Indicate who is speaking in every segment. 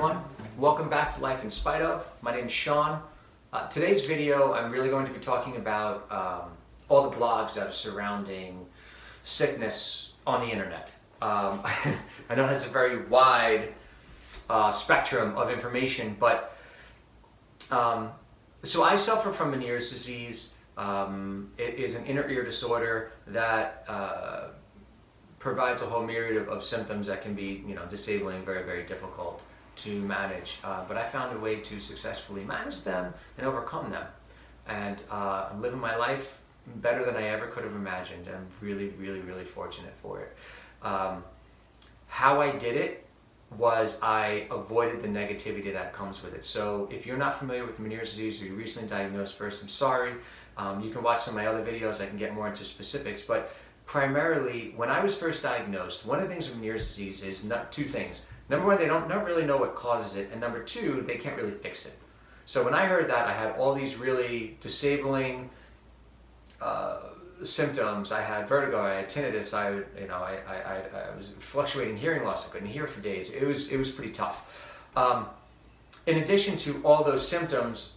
Speaker 1: everyone. Welcome back to Life in Spite of. My name is Sean. Today's video, I'm really going to be talking about all the blogs that are surrounding sickness on the internet. I know that's a very wide spectrum of information, but so I suffer from Meniere's disease. It is an inner ear disorder that provides a whole myriad of symptoms that can be, disabling, very, very difficult to manage. But I found a way to successfully manage them and overcome them. And I'm living my life better than I ever could have imagined. I'm really, really, really fortunate for it. How I did it was I avoided the negativity that comes with it. So if you're not familiar with Meniere's disease or you're recently diagnosed first, I'm sorry. You can watch some of my other videos. I can get more into specifics. But primarily, when I was first diagnosed, one of the things with Meniere's disease is two things. Number one, they don't really know what causes it. And number two, they can't really fix it. So when I heard that, I had all these really disabling symptoms. I had vertigo, I had tinnitus, I was fluctuating hearing loss. I couldn't hear for days. It was pretty tough. In addition to all those symptoms,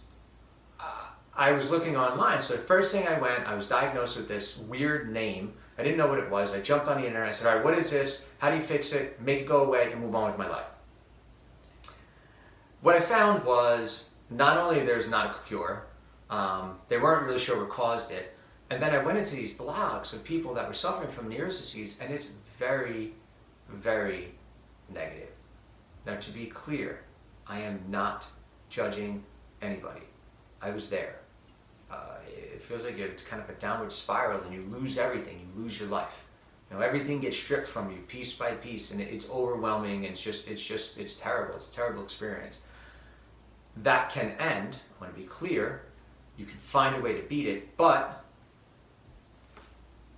Speaker 1: I was looking online. So the first thing I was diagnosed with this weird name. I didn't know what it was. I jumped on the internet. I said, all right, what is this? How do you fix it? Make it go away and move on with my life. What I found was not only there's not a cure, they weren't really sure what caused it. And then I went into these blogs of people that were suffering from Meniere's disease, and it's very, very negative. Now, to be clear, I am not judging anybody. I was there. It feels like it's kind of a downward spiral and you lose everything, you lose your life. Everything gets stripped from you piece by piece, and it's overwhelming, and it's terrible. It's a terrible experience. That can end. I want to be clear. You can find a way to beat it, but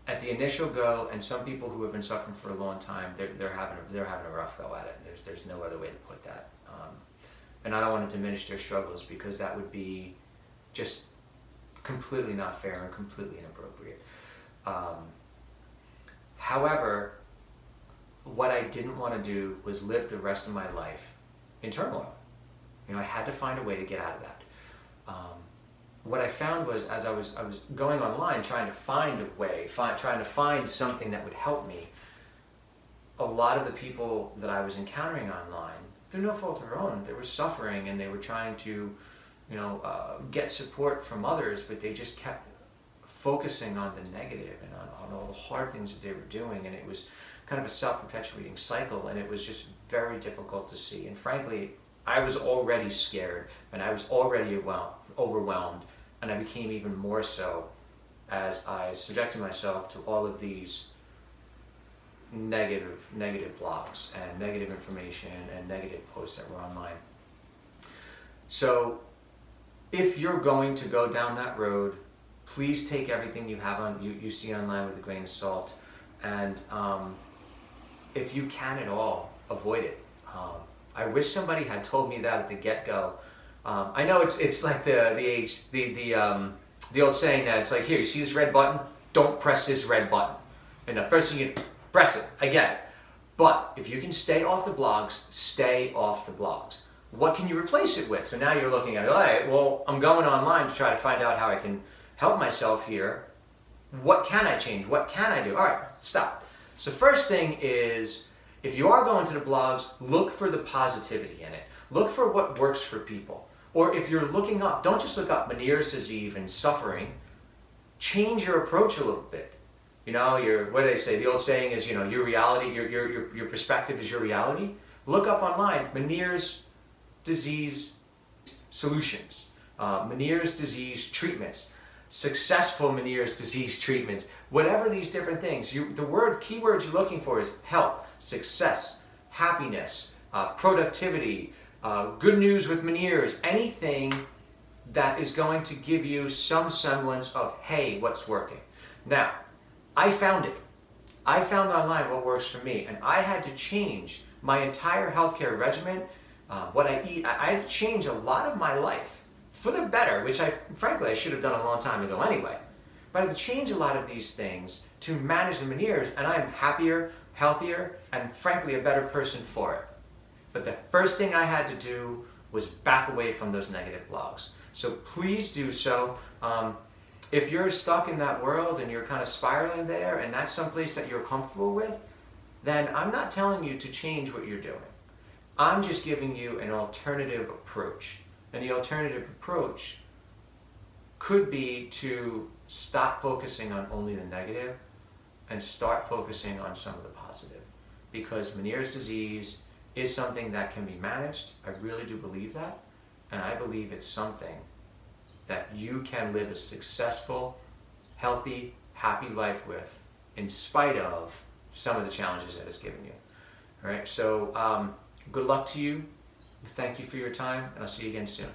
Speaker 1: at the initial go, and some people who have been suffering for a long time, they're having a rough go at it. There's no other way to put that. And I don't want to diminish their struggles, because that would be just completely not fair and completely inappropriate. However, what I didn't want to do was live the rest of my life in turmoil. I had to find a way to get out of that. What I found was, as I was going online trying to find a way, trying to find something that would help me, a lot of the people that I was encountering online, through no fault of their own, they were suffering, and they were trying to get support from others, but they just kept focusing on the negative and on all the hard things that they were doing, and it was kind of a self-perpetuating cycle, and it was just very difficult to see. And frankly, I was already scared, and I was already overwhelmed, and I became even more so as I subjected myself to all of these negative blogs and negative information and negative posts that were online. So if you're going to go down that road, please take everything you see online with a grain of salt, and if you can at all, avoid it. I wish somebody had told me that at the get-go. I know it's like the old saying that it's like, here, you see this red button? Don't press this red button. And the first thing you press it. I get it. But if you can stay off the blogs, stay off the blogs. What can you replace it with? So now you're looking at it, all right, well, I'm going online to try to find out how I can help myself here. What can I change? What can I do? All right, stop. So first thing is, if you are going to the blogs, look for the positivity in it. Look for what works for people. Or if you're looking up, don't just look up Meniere's disease and suffering. Change your approach a little bit. What do they say? The old saying is, your reality, your perspective is your reality. Look up online, Meniere's disease solutions, Meniere's disease treatments, successful Meniere's disease treatments, whatever these different things. The keywords you're looking for is help, success, happiness, productivity, good news with Meniere's, anything that is going to give you some semblance of, hey, what's working. Now, I found it. I found online what works for me, and I had to change my entire healthcare regimen, what I eat. I had to change a lot of my life for the better, which frankly I should have done a long time ago anyway. But I had to change a lot of these things to manage the Meniere's, and I'm happier, healthier, and frankly a better person for it. But the first thing I had to do was back away from those negative blogs. So please do so. If you're stuck in that world and you're kind of spiraling there and that's someplace that you're comfortable with, then I'm not telling you to change what you're doing. I'm just giving you an alternative approach. And the alternative approach could be to stop focusing on only the negative and start focusing on some of the positive. Because Meniere's disease is something that can be managed. I really do believe that. And I believe it's something that you can live a successful, healthy, happy life with in spite of some of the challenges that it's given you. All right, so good luck to you. Thank you for your time, and I'll see you again soon.